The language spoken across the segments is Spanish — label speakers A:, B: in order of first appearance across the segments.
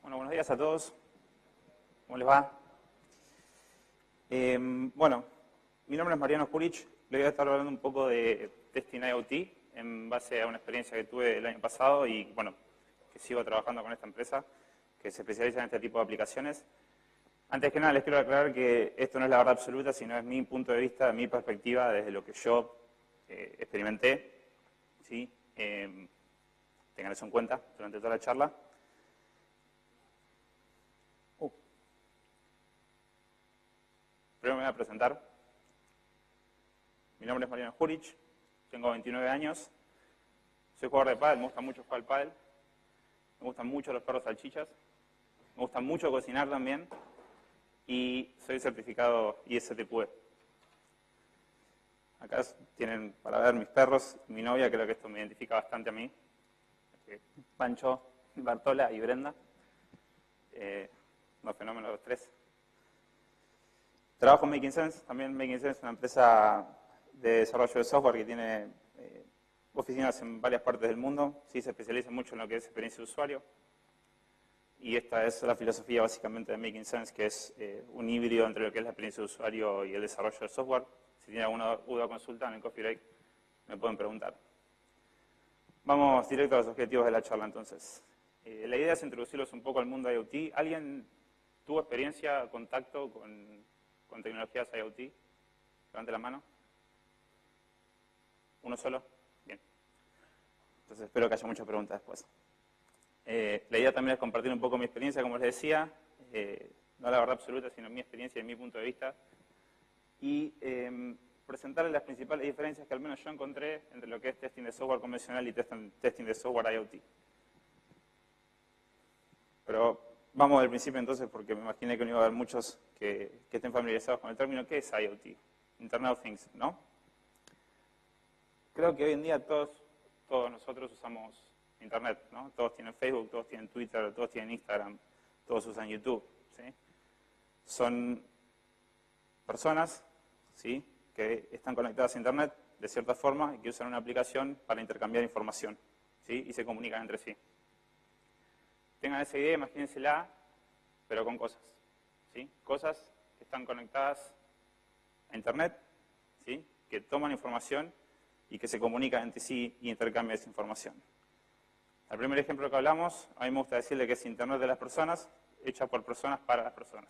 A: Bueno, buenos días a todos. ¿Cómo les va? Bueno, mi nombre es Mariano Jurich. Le voy a estar hablando un poco de Testing IoT en base a una experiencia que tuve el año pasado y, bueno, que sigo trabajando con esta empresa que se especializa en este tipo de aplicaciones. Antes que nada, les quiero aclarar que esto no es la verdad absoluta, sino es mi punto de vista, mi perspectiva desde lo que yo experimenté. ¿Sí? Tengan eso en cuenta durante toda la charla. Primero me voy a presentar. Mi nombre es Mariano Jurich, tengo 29 años, soy jugador de pádel, me gusta mucho jugar al pádel, me gustan mucho los perros salchichas, me gusta mucho cocinar también y soy certificado ISTQB. Acá tienen para ver mis perros y mi novia, creo que esto me identifica bastante a mí. Pancho, Bartola y Brenda, unos fenómenos los tres. Trabajo en Making Sense, también Making Sense es una empresa de desarrollo de software que tiene oficinas en varias partes del mundo, sí, se especializa mucho en lo que es experiencia de usuario. Y esta es la filosofía básicamente de Making Sense, que es un híbrido entre lo que es la experiencia de usuario y el desarrollo de software. Si tienen alguna duda o consulta en el Coffee Break, me pueden preguntar. Vamos directo a los objetivos de la charla entonces. La idea es introducirlos un poco al mundo IoT. ¿Alguien tuvo experiencia, contacto con tecnologías IoT? Levante la mano. ¿Uno solo? Bien. Entonces espero que haya muchas preguntas después. La idea también es compartir un poco mi experiencia, como les decía, no la verdad absoluta, sino mi experiencia y mi punto de vista, y presentarles las principales diferencias que al menos yo encontré entre lo que es testing de software convencional y testing de software IoT. Pero vamos del principio entonces, porque me imaginé que no iba a haber muchos que estén familiarizados con el término. ¿Qué es IoT? Internet of Things, ¿no? Creo que hoy en día todos nosotros usamos Internet, ¿no? Todos tienen Facebook, todos tienen Twitter, todos tienen Instagram, todos usan YouTube, ¿sí? Son personas, ¿sí?, que están conectadas a Internet de cierta forma y que usan una aplicación para intercambiar información, ¿sí?, y se comunican entre sí. Tengan esa idea, imagínensela, pero con cosas, ¿sí? Cosas que están conectadas a Internet, ¿sí?, que toman información y que se comunican entre sí y intercambian esa información. El primer ejemplo que hablamos, a mí me gusta decirle que es Internet de las personas, hecha por personas para las personas.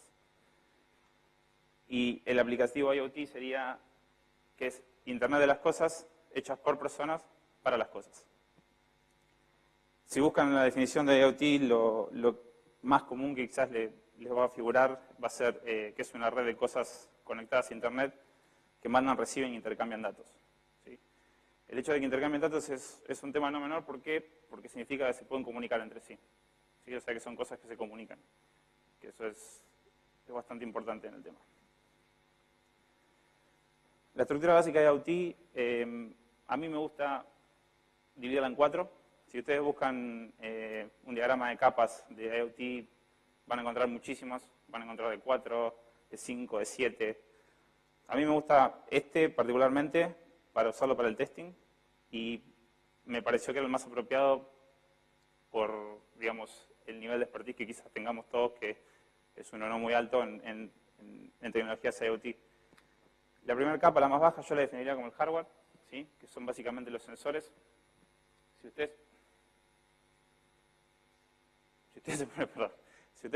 A: Y el aplicativo IoT sería que es Internet de las cosas, hechas por personas para las cosas. Si buscan la definición de IoT, lo más común que quizás les va a figurar va a ser que es una red de cosas conectadas a Internet que mandan, reciben e intercambian datos. ¿Sí? El hecho de que intercambien datos es un tema no menor. ¿Por qué? Porque significa que se pueden comunicar entre sí. ¿Sí? O sea, que son cosas que se comunican. Que eso es bastante importante en el tema. La estructura básica de IoT, a mí me gusta dividirla en 4. Si ustedes buscan un diagrama de capas de IoT, van a encontrar muchísimos. Van a encontrar de 4, de 5, de 7. A mí me gusta particularmente para usarlo para el testing y me pareció que era el más apropiado por, digamos, el nivel de expertise que quizás tengamos todos, que es uno no muy alto en tecnologías IoT. La primera capa, la más baja, yo la definiría como el hardware, ¿sí?, que son básicamente los sensores. Si ustedes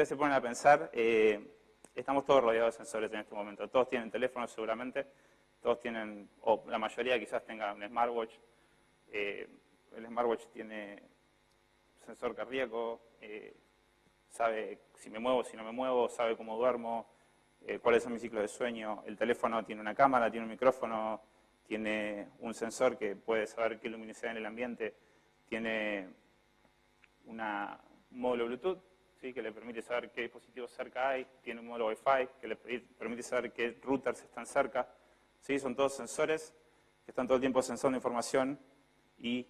A: se ponen a pensar, estamos todos rodeados de sensores en este momento. Todos tienen teléfonos seguramente, todos tienen, o la mayoría quizás tengan un smartwatch. El smartwatch tiene sensor cardíaco, sabe si me muevo, si no me muevo, sabe cómo duermo, cuáles son mis ciclos de sueño. El teléfono tiene una cámara, tiene un micrófono, tiene un sensor que puede saber qué luminosidad hay en el ambiente, tiene un módulo Bluetooth, ¿sí?, que le permite saber qué dispositivos cerca hay, tiene un módulo Wi-Fi que le permite saber qué routers están cerca. ¿Sí? Son todos sensores que están todo el tiempo sensando información y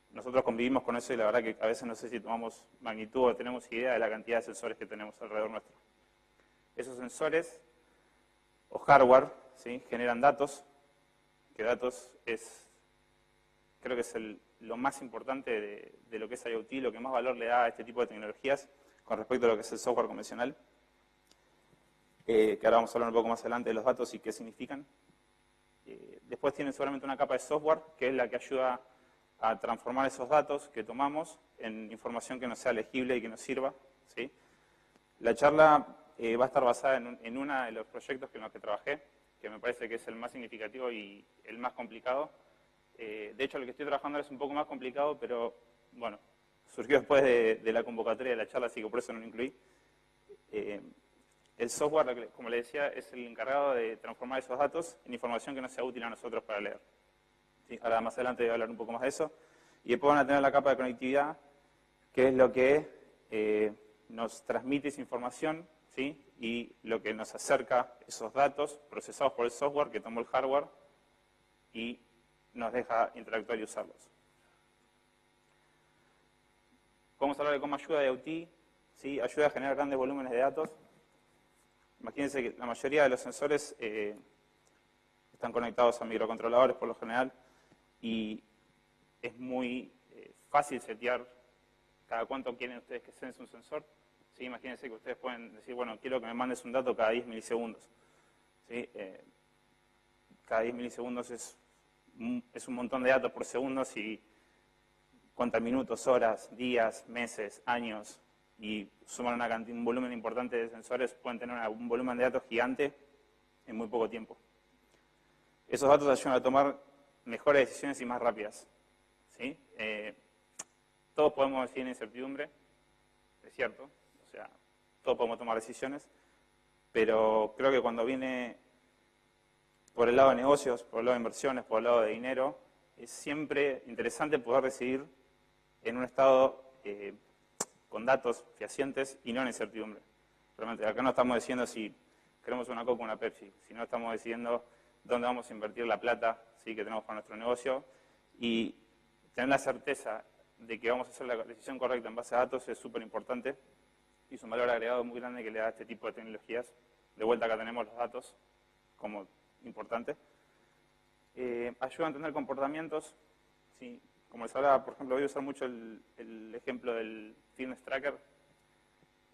A: nosotros convivimos con eso y la verdad que a veces no sé si tomamos magnitud o tenemos idea de la cantidad de sensores que tenemos alrededor nuestro. Esos sensores o hardware, ¿sí?, generan datos, que datos creo que es lo más importante de lo que es IoT, lo que más valor le da a este tipo de tecnologías, con respecto a lo que es el software convencional, que ahora vamos a hablar un poco más adelante de los datos y qué significan. Después tienen solamente una capa de software, que es la que ayuda a transformar esos datos que tomamos en información que nos sea legible y que nos sirva, ¿sí? La charla va a estar basada en uno de los proyectos en los que trabajé, que me parece que es el más significativo y el más complicado. De hecho, lo que estoy trabajando ahora es un poco más complicado, pero bueno, surgió después de la convocatoria de la charla, así que por eso no lo incluí. El software, como le decía, es el encargado de transformar esos datos en información que nos sea útil a nosotros para leer. ¿Sí? Ahora más adelante voy a hablar un poco más de eso. Y después van a tener la capa de conectividad, que es lo que nos transmite esa información, ¿sí? Y lo que nos acerca esos datos procesados por el software que tomó el hardware y nos deja interactuar y usarlos. Vamos a hablar de cómo ayuda IoT, ¿sí? Ayuda a generar grandes volúmenes de datos. Imagínense que la mayoría de los sensores están conectados a microcontroladores por lo general y es muy fácil setear cada cuánto quieren ustedes que sense un sensor. ¿Sí? Imagínense que ustedes pueden decir, bueno, quiero que me mandes un dato cada 10 milisegundos. ¿Sí? Cada 10 milisegundos es un montón de datos por segundo si cuentan minutos, horas, días, meses, años y suman un volumen importante de sensores, pueden tener un volumen de datos gigante en muy poco tiempo. Esos datos ayudan a tomar mejores decisiones y más rápidas. ¿Sí? Todos podemos decir en incertidumbre, es cierto, o sea, todos podemos tomar decisiones, pero creo que cuando viene por el lado de negocios, por el lado de inversiones, por el lado de dinero, es siempre interesante poder decidir en un estado con datos fehacientes y no en incertidumbre. Realmente, acá no estamos diciendo si queremos una Coca o una Pepsi, sino estamos decidiendo dónde vamos a invertir la plata, ¿sí? Que tenemos para nuestro negocio, y tener la certeza de que vamos a hacer la decisión correcta en base a datos es súper importante y es un valor agregado muy grande que le da a este tipo de tecnologías. De vuelta acá tenemos los datos como importante. Ayuda a entender comportamientos, ¿sí? Como les hablaba, por ejemplo, voy a usar mucho el ejemplo del fitness tracker.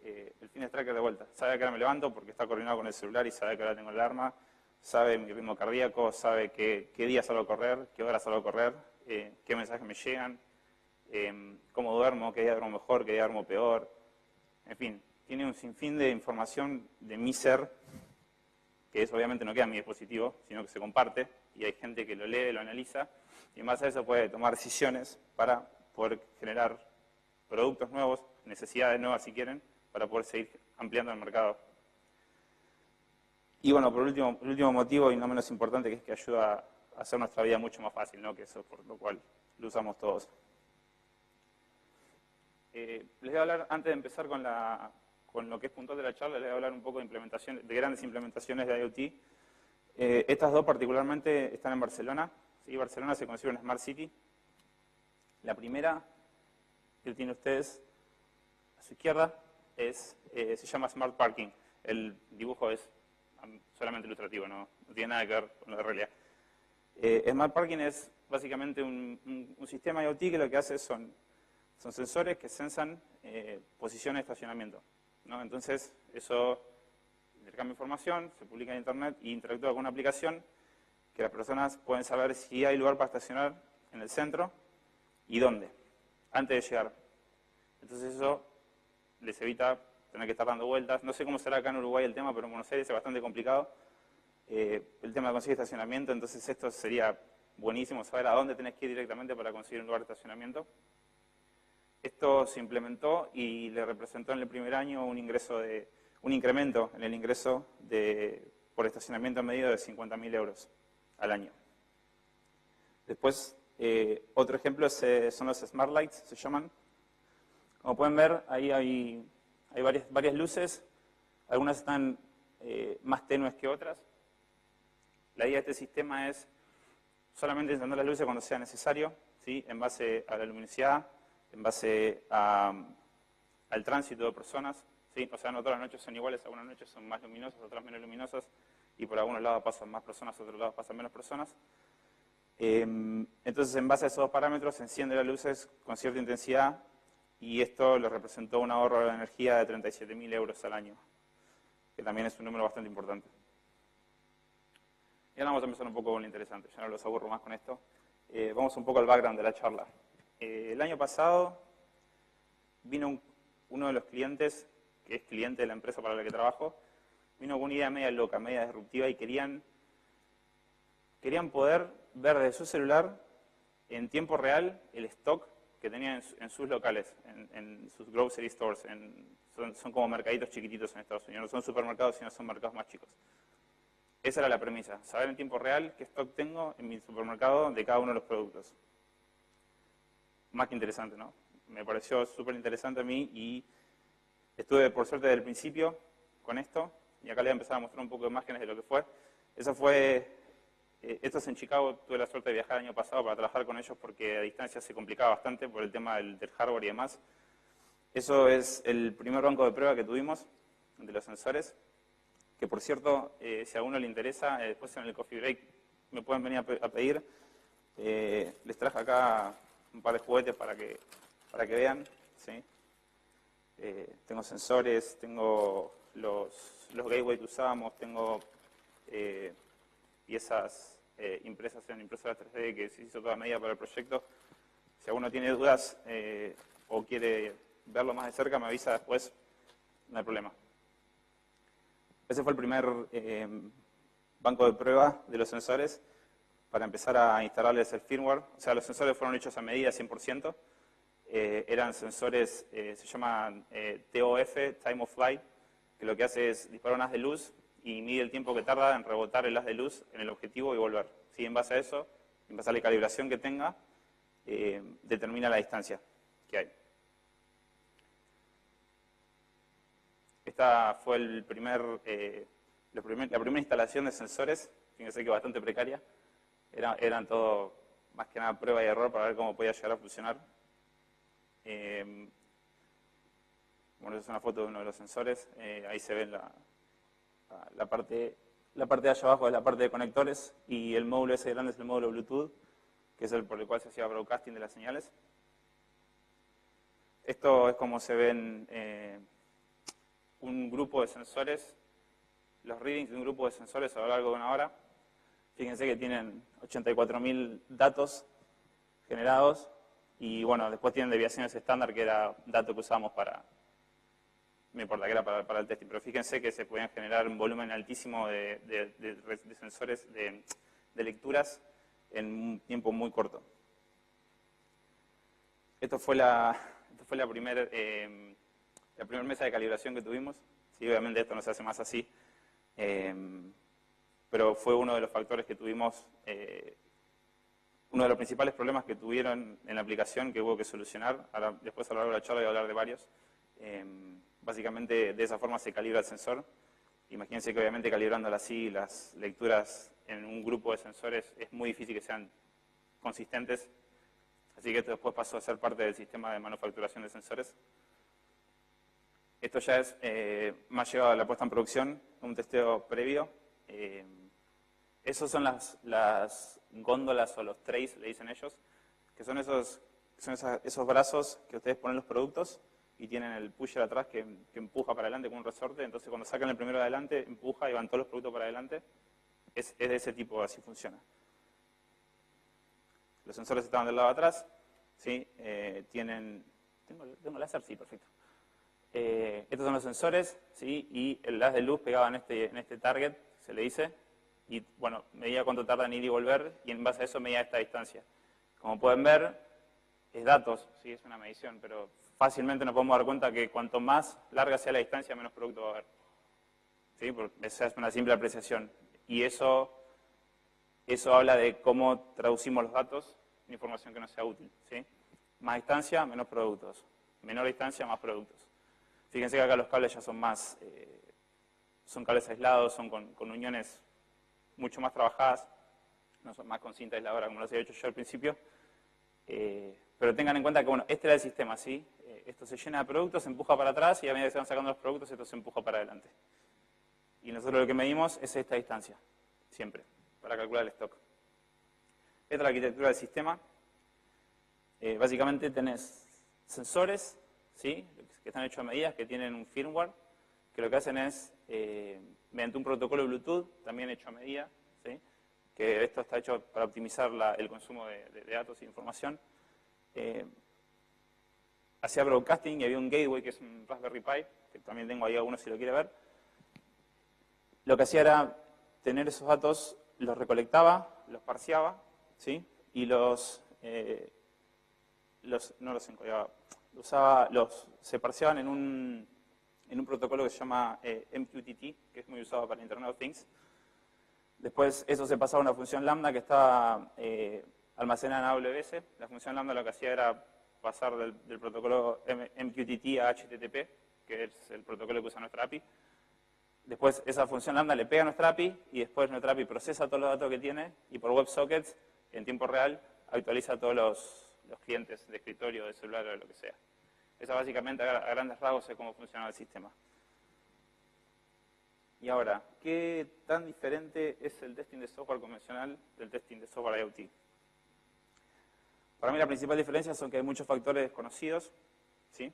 A: El fitness tracker de vuelta, sabe que ahora me levanto porque está coordinado con el celular y sabe que ahora tengo el alarma, sabe mi ritmo cardíaco, sabe qué días salgo a correr, qué horas salgo a correr, qué mensajes me llegan, cómo duermo, qué día duermo mejor, qué día duermo peor. En fin, tiene un sinfín de información de mi ser, que eso obviamente no queda en mi dispositivo, sino que se comparte y hay gente que lo lee, lo analiza y en base a eso puede tomar decisiones para poder generar productos nuevos, necesidades nuevas si quieren, para poder seguir ampliando el mercado. Y bueno, por último, el último motivo y no menos importante, que es que ayuda a hacer nuestra vida mucho más fácil, ¿no? Que eso es por lo cual lo usamos todos. Les voy a hablar, antes de empezar con lo que es puntual de la charla, les voy a hablar un poco de grandes implementaciones de IoT. Estas dos particularmente están en Barcelona. ¿Sí? Barcelona se considera una Smart City. La primera que tienen ustedes a su izquierda se llama Smart Parking. El dibujo es solamente ilustrativo, no tiene nada que ver con la realidad. Smart Parking es básicamente un sistema IoT que lo que hace son sensores que sensan posiciones de estacionamiento, ¿no? Entonces, eso intercambia información, se publica en Internet e interactúa con una aplicación que las personas pueden saber si hay lugar para estacionar en el centro y dónde, antes de llegar. Entonces, eso les evita tener que estar dando vueltas. No sé cómo será acá en Uruguay el tema, pero en Buenos Aires es bastante complicado el tema de conseguir estacionamiento, entonces esto sería buenísimo saber a dónde tenés que ir directamente para conseguir un lugar de estacionamiento. Esto se implementó y le representó en el primer año un incremento en el ingreso por estacionamiento medido de 50.000 euros al año. Después, otro ejemplo son los Smart Lights, se llaman. Como pueden ver, ahí hay varias luces, algunas están más tenues que otras. La idea de este sistema es solamente encender las luces cuando sea necesario, ¿sí? En base a la luminosidad, en base al tránsito de personas, ¿sí? O sea, no todas las noches son iguales, algunas noches son más luminosas, otras menos luminosas, y por algunos lados pasan más personas, otros lados pasan menos personas. Entonces, en base a esos dos parámetros, se encienden las luces con cierta intensidad y esto les representó un ahorro de energía de 37.000 euros al año, que también es un número bastante importante. Y ahora vamos a empezar un poco con lo interesante, ya no los aburro más con esto. Vamos un poco al background de la charla. El año pasado vino uno de los clientes, que es cliente de la empresa para la que trabajo, vino con una idea media loca, media disruptiva, y querían poder ver desde su celular en tiempo real el stock que tenían en sus locales, en sus grocery stores. Son como mercaditos chiquititos en Estados Unidos, no son supermercados, sino son mercados más chicos. Esa era la premisa, saber en tiempo real qué stock tengo en mi supermercado de cada uno de los productos. Más que interesante, ¿no? Me pareció súper interesante a mí y estuve, por suerte, desde el principio con esto. Y acá les voy a empezar a mostrar un poco de imágenes de lo que fue. Esto es en Chicago. Tuve la suerte de viajar el año pasado para trabajar con ellos porque a distancia se complicaba bastante por el tema del hardware y demás. Eso es el primer banco de prueba que tuvimos de los sensores. Que, por cierto, si a alguno le interesa, después en el coffee break me pueden venir a pedir. Les traje acá un par de juguetes para que vean. ¿Sí? Tengo sensores, tengo los gateways que usábamos, tengo piezas impresas en impresoras 3D que se hizo toda medida para el proyecto. Si alguno tiene dudas o quiere verlo más de cerca, me avisa después, no hay problema. Ese fue el primer banco de prueba de los sensores para empezar a instalarles el firmware. O sea, los sensores fueron hechos a medida 100%. Eran sensores, se llaman TOF, Time of Flight, que lo que hace es disparar un haz de luz y mide el tiempo que tarda en rebotar el haz de luz en el objetivo y volver. ¿Sí? En base a eso, en base a la calibración que tenga, determina la distancia que hay. Esta fue la primera instalación de sensores, fíjense que bastante precaria. Eran todo, más que nada, prueba y error para ver cómo podía llegar a funcionar. Bueno, esa es una foto de uno de los sensores. Ahí se ve la parte de allá abajo es la parte de conectores y el módulo ese grande es el módulo Bluetooth, que es el por el cual se hacía broadcasting de las señales. Esto es como se ven un grupo de sensores, los readings de un grupo de sensores a lo largo de una hora. Fíjense que tienen 84.000 datos generados y bueno, después tienen desviaciones estándar, que era dato que usamos no importa, que era para el testing, pero fíjense que se podían generar un volumen altísimo de sensores, de lecturas en un tiempo muy corto. Esto fue la primera mesa de calibración que tuvimos. Sí, obviamente esto no se hace más así, pero fue uno de los factores que tuvimos, uno de los principales problemas que tuvieron en la aplicación que hubo que solucionar. Ahora, después a lo largo de la charla voy a hablar de varios. Básicamente de esa forma se calibra el sensor. Imagínense que obviamente calibrándola así, las lecturas en un grupo de sensores es muy difícil que sean consistentes. Así que esto después pasó a ser parte del sistema de manufacturación de sensores. Esto ya es más llevado a la puesta en producción, un testeo previo. Esos son las góndolas o los trays, le dicen ellos, que son esos brazos que ustedes ponen los productos y tienen el pusher atrás que empuja para adelante con un resorte. Entonces cuando sacan el primero de adelante, empuja y van todos los productos para adelante. Es de ese tipo, así funciona. Los sensores estaban del lado de atrás. ¿Sí? ¿Tengo láser? Sí, perfecto. Estos son los sensores, ¿sí? Y el haz de luz pegado en este target, se le dice. Y bueno, medía cuánto tarda en ir y volver, y en base a eso medía esta distancia. Como pueden ver, es datos, sí, es una medición, pero fácilmente nos podemos dar cuenta que cuanto más larga sea la distancia, menos producto va a haber. ¿Sí? Porque esa es una simple apreciación. Y eso habla de cómo traducimos los datos en información que no sea útil. ¿Sí? Más distancia, menos productos. Menor distancia, más productos. Fíjense que acá los cables ya son más, son cables aislados, son con uniones mucho más trabajadas, no son más con cinta aisladora como lo había hecho yo al principio. Pero tengan en cuenta que, bueno, este era el sistema, ¿sí? Esto se llena de productos, se empuja para atrás y a medida que se van sacando los productos, esto se empuja para adelante. Y nosotros lo que medimos es esta distancia, siempre, para calcular el stock. Esta es la arquitectura del sistema. Básicamente tenés sensores ¿sí? Que están hechos a medida, que tienen un firmware, que lo que hacen es, mediante un protocolo de Bluetooth, también hecho a medida, ¿sí? Que esto está hecho para optimizar el consumo de datos e información. Hacía broadcasting y había un gateway, que es un Raspberry Pi, que también tengo ahí algunos si lo quiere ver. Lo que hacía era tener esos datos, los recolectaba, los parseaba, ¿sí? Y no los encodaba, se parseaban en un protocolo que se llama MQTT, que es muy usado para Internet of Things. Después eso se pasaba a una función lambda que estaba almacenada en AWS. La función lambda lo que hacía era pasar del protocolo MQTT a HTTP, que es el protocolo que usa nuestra API. Después esa función lambda le pega a nuestra API y después nuestra API procesa todos los datos que tiene y por WebSockets, en tiempo real, actualiza todos los clientes de escritorio, de celular o de lo que sea. Esa básicamente a grandes rasgos es cómo funciona el sistema. Y ahora, ¿qué tan diferente es el testing de software convencional del testing de software IoT? Para mí la principal diferencia son que hay muchos factores desconocidos, ¿sí?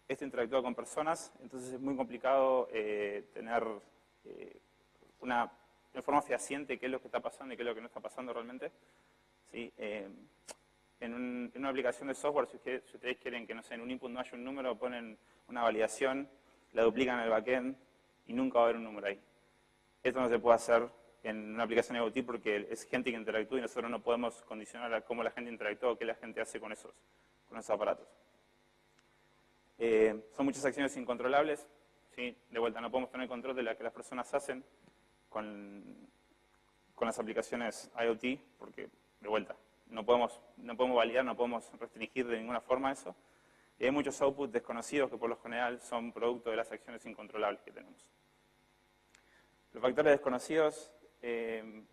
A: Esto interactúa con personas, entonces es muy complicado tener una forma fehaciente qué es lo que está pasando y qué es lo que no está pasando realmente, ¿sí? En una aplicación de software, si ustedes quieren que, no sé, en un input no haya un número, ponen una validación, la duplican en el backend y nunca va a haber un número ahí. Esto no se puede hacer en una aplicación IoT porque es gente que interactúa y nosotros no podemos condicionar a cómo la gente interactúa o qué la gente hace con esos aparatos. Son muchas acciones incontrolables, ¿sí? De vuelta, no podemos tener control de lo que las personas hacen con las aplicaciones IoT porque, de vuelta, no podemos validar, no podemos restringir de ninguna forma eso. Y hay muchos outputs desconocidos que por lo general son producto de las acciones incontrolables que tenemos. Los factores desconocidos, en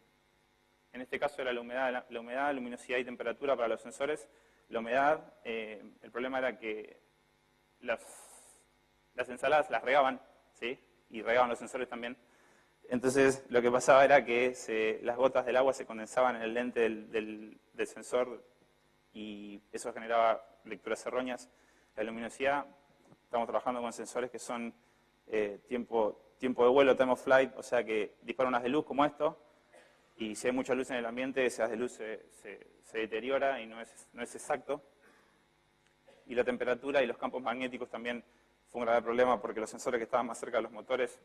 A: este caso era la humedad, luminosidad y temperatura para los sensores. La humedad, el problema era que las ensaladas las regaban, ¿sí? Y regaban los sensores también. Entonces lo que pasaba era que las gotas del agua se condensaban en el lente del sensor y eso generaba lecturas erróneas. La luminosidad, estamos trabajando con sensores que son tiempo de vuelo, time of flight, o sea que disparan unas de luz como esto, y si hay mucha luz en el ambiente, ese haz de luz se deteriora y no es exacto. Y la temperatura y los campos magnéticos también fue un grave problema porque los sensores que estaban más cerca de los motores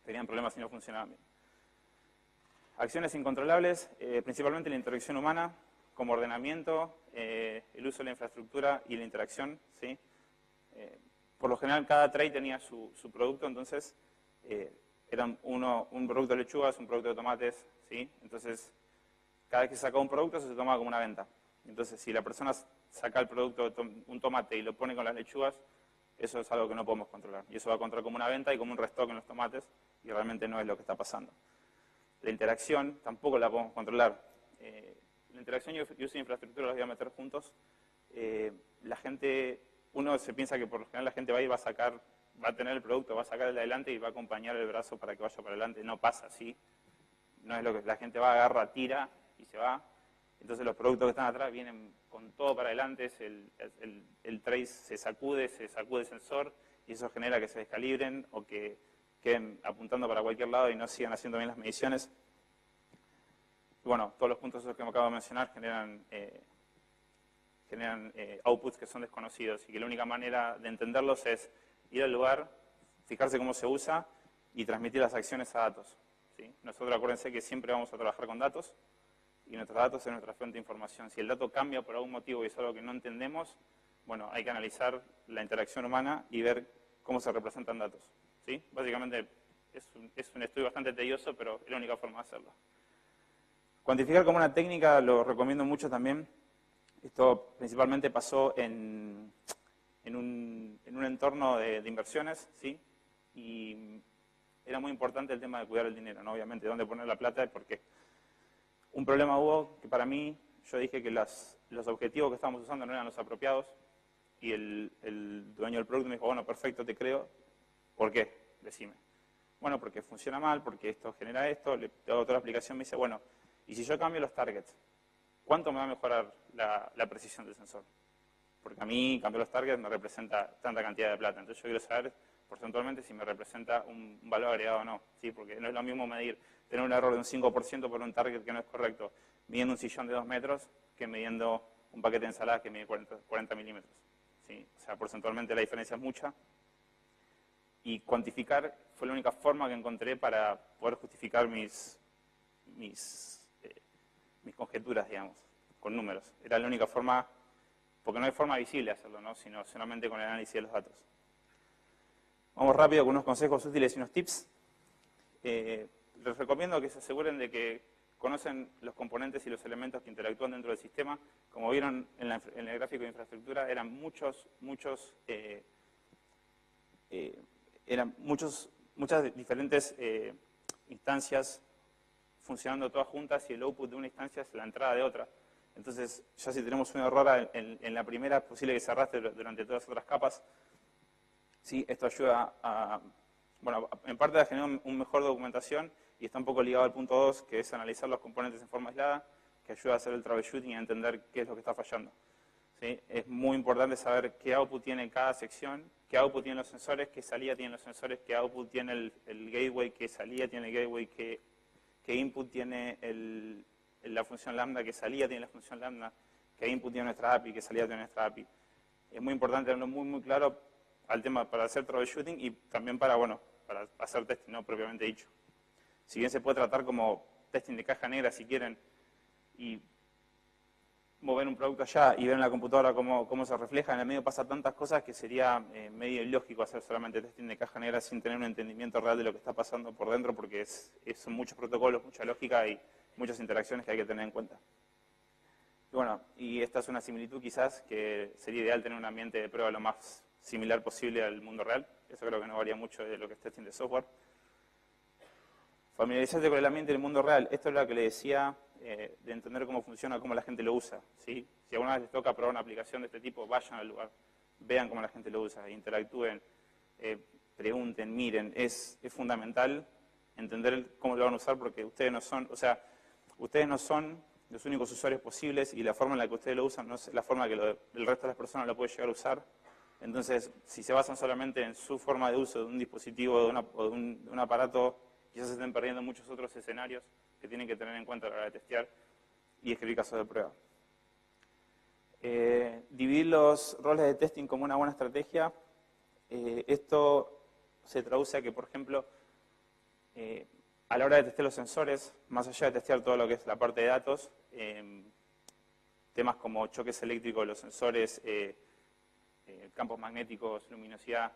A: tenían problemas y no funcionaban bien. Acciones incontrolables, principalmente la interacción humana, como ordenamiento, el uso de la infraestructura y la interacción, ¿sí? Por lo general cada tray tenía su producto, entonces eran un producto de lechugas, un producto de tomates, ¿sí? Entonces cada vez que se sacaba un producto eso se tomaba como una venta. Entonces si la persona saca el producto, un tomate y lo pone con las lechugas, eso es algo que no podemos controlar. Y eso va a controlar como una venta y como un restock en los tomates y realmente no es lo que está pasando. La interacción tampoco la podemos controlar. La interacción y uso de infraestructura los voy a meter juntos. Uno se piensa que por lo general la gente va a ir, va a tener el producto, va a sacar el de adelante y va a acompañar el brazo para que vaya para adelante. No pasa así. No es lo que la gente va, agarra, tira y se va. Entonces los productos que están atrás vienen con todo para adelante, el tray se sacude el sensor y eso genera que se descalibren o que queden apuntando para cualquier lado y no sigan haciendo bien las mediciones. Y bueno, todos los puntos que me acabo de mencionar generan outputs que son desconocidos y que la única manera de entenderlos es ir al lugar, fijarse cómo se usa y transmitir las acciones a datos, ¿sí? Nosotros acuérdense que siempre vamos a trabajar con datos y nuestros datos es nuestra fuente de información. Si el dato cambia por algún motivo y es algo que no entendemos, bueno, hay que analizar la interacción humana y ver cómo se representan datos, ¿sí? Básicamente es un estudio bastante tedioso, pero es la única forma de hacerlo. Cuantificar como una técnica lo recomiendo mucho también. Esto principalmente pasó en un entorno de inversiones, ¿sí? Y era muy importante el tema de cuidar el dinero, ¿no? Obviamente, dónde poner la plata, porque un problema hubo que para mí, yo dije que los objetivos que estábamos usando no eran los apropiados y el dueño del producto me dijo, bueno, perfecto, te creo. ¿Por qué? Decime. Bueno, porque funciona mal, porque esto genera esto, le hago toda la explicación, me dice, bueno, ¿y si yo cambio los targets? ¿Cuánto me va a mejorar la precisión del sensor? porque a mí cambiar los targets me representa tanta cantidad de plata. Entonces yo quiero saber porcentualmente si me representa un valor agregado o no, ¿sí? Porque no es lo mismo tener un error de un 5% por un target que no es correcto, midiendo un sillón de 2 metros, que midiendo un paquete de ensaladas que mide 40 milímetros. ¿Sí? O sea, porcentualmente la diferencia es mucha. Y cuantificar fue la única forma que encontré para poder justificar mis conjeturas, digamos, con números. Era la única forma, porque no hay forma visible de hacerlo, ¿no? Sino solamente con el análisis de los datos. Vamos rápido con unos consejos útiles y unos tips. Les recomiendo que se aseguren de que conocen los componentes y los elementos que interactúan dentro del sistema. Como vieron en el gráfico de infraestructura, eran muchas diferentes instancias funcionando todas juntas y el output de una instancia es la entrada de otra. Entonces, ya si tenemos un error en la primera, es posible que se arrastre durante todas las otras capas. ¿Sí? Esto ayuda en parte a generar una mejor documentación y está un poco ligado al punto 2, que es analizar los componentes en forma aislada, que ayuda a hacer el troubleshooting y a entender qué es lo que está fallando. ¿Sí? Es muy importante saber qué output tiene cada sección, qué output tienen los sensores, qué salida tienen los sensores, qué output tiene el gateway, qué salida tiene el gateway, qué input tiene la función lambda, qué salida tiene la función lambda, qué input tiene nuestra API, qué salida tiene nuestra API. Es muy importante tenerlo muy claro al tema para hacer troubleshooting y también para hacer testing, no propiamente dicho. Si bien se puede tratar como testing de caja negra si quieren y mover un producto allá y ver en la computadora cómo se refleja, en el medio pasa tantas cosas que sería medio ilógico hacer solamente testing de caja negra sin tener un entendimiento real de lo que está pasando por dentro, porque son muchos protocolos, mucha lógica y muchas interacciones que hay que tener en cuenta. Y bueno, y esta es una similitud quizás que sería ideal tener un ambiente de prueba lo más similar posible al mundo real. Eso creo que no varía mucho de lo que es testing de software. Familiarizarte con el ambiente del mundo real. Esto es lo que le decía de entender cómo funciona, cómo la gente lo usa. ¿Sí? Si alguna vez les toca probar una aplicación de este tipo, vayan al lugar, vean cómo la gente lo usa, interactúen, pregunten, miren. Es fundamental entender cómo lo van a usar porque ustedes no son los únicos usuarios posibles y la forma en la que ustedes lo usan no es la forma que el resto de las personas lo puede llegar a usar. Entonces, si se basan solamente en su forma de uso de un dispositivo o de un aparato, quizás se estén perdiendo muchos otros escenarios que tienen que tener en cuenta a la hora de testear y escribir casos de prueba. Dividir los roles de testing como una buena estrategia. Esto se traduce a que, por ejemplo, a la hora de testear los sensores, más allá de testear todo lo que es la parte de datos, temas como choques eléctricos de los sensores, campos magnéticos, luminosidad,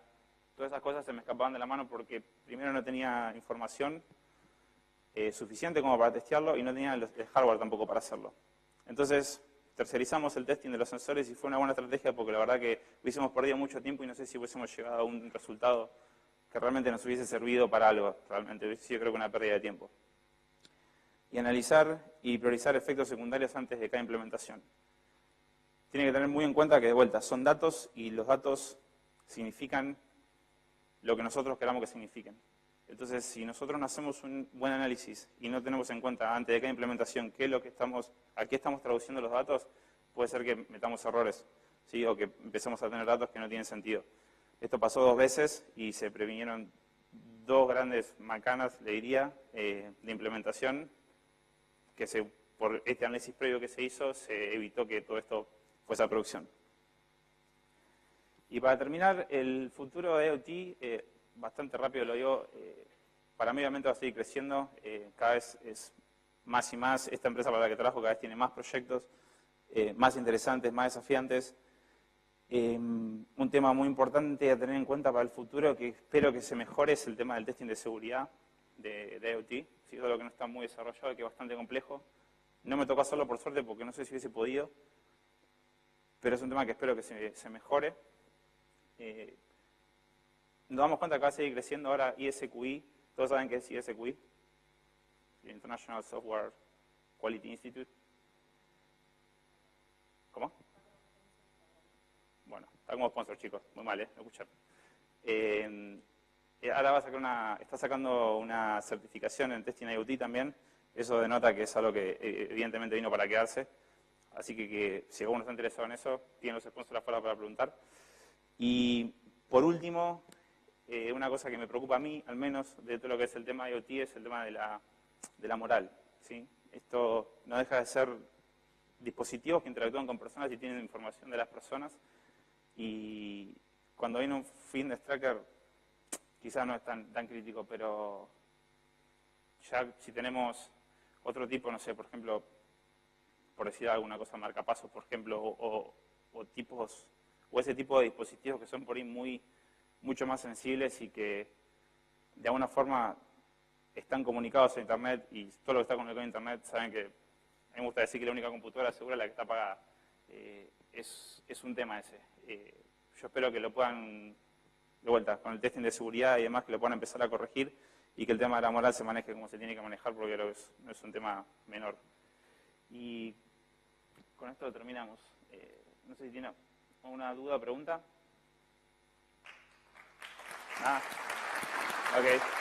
A: todas esas cosas se me escapaban de la mano porque primero no tenía información suficiente como para testearlo y no tenía el hardware tampoco para hacerlo. Entonces, tercerizamos el testing de los sensores y fue una buena estrategia porque la verdad que hubiésemos perdido mucho tiempo y no sé si hubiésemos llegado a un resultado que realmente nos hubiese servido para algo, realmente hubiese sido creo que una pérdida de tiempo. Y analizar y priorizar efectos secundarios antes de cada implementación. Tiene que tener muy en cuenta que, de vuelta, son datos y los datos significan lo que nosotros queramos que signifiquen. Entonces, si nosotros no hacemos un buen análisis y no tenemos en cuenta antes de cada implementación a qué estamos traduciendo los datos, puede ser que metamos errores, ¿sí? O que empecemos a tener datos que no tienen sentido. Esto pasó 2 veces y se previnieron 2 grandes macanas, le diría, de implementación, que por este análisis previo que se hizo, se evitó que todo esto fuese a producción. Y para terminar, el futuro de IoT, bastante rápido lo digo, para mí obviamente va a seguir creciendo, cada vez es más y más, esta empresa para la que trabajo cada vez tiene más proyectos, más interesantes, más desafiantes. Un tema muy importante a tener en cuenta para el futuro, que espero que se mejore, es el tema del testing de seguridad de IoT. Sí, es algo que no está muy desarrollado y que es bastante complejo. No me tocó hacerlo por suerte porque no sé si hubiese podido, pero es un tema que espero que se mejore. Nos damos cuenta que va a seguir creciendo ahora ISQI. ¿Todos saben qué es ISQI? El International Software Quality Institute. ¿Cómo? Bueno, está como sponsor, chicos. Muy mal, no escucharon. Ahora está sacando una certificación en Testing IoT también. Eso denota que es algo que evidentemente vino para quedarse. Así que si alguno está interesado en eso, tienen los sponsors afuera para preguntar. Y por último, una cosa que me preocupa a mí, al menos, de todo lo que es el tema de IoT, es el tema de la moral, ¿sí? Esto no deja de ser dispositivos que interactúan con personas y tienen información de las personas. Y cuando viene un fitness tracker, quizás no es tan crítico, pero ya si tenemos otro tipo, no sé, por ejemplo, por decir alguna cosa, marcapasos, por ejemplo, o ese tipo de dispositivos que son por ahí mucho más sensibles y que de alguna forma están comunicados a Internet, y todo lo que está comunicado a Internet, saben que a mí me gusta decir que la única computadora segura es la que está apagada. Es un tema ese. Yo espero que lo puedan, de vuelta, con el testing de seguridad y demás, que lo puedan empezar a corregir y que el tema de la moral se maneje como se tiene que manejar, porque creo que no es un tema menor. Y con esto terminamos. No sé si tiene alguna duda o pregunta. Ah, ok.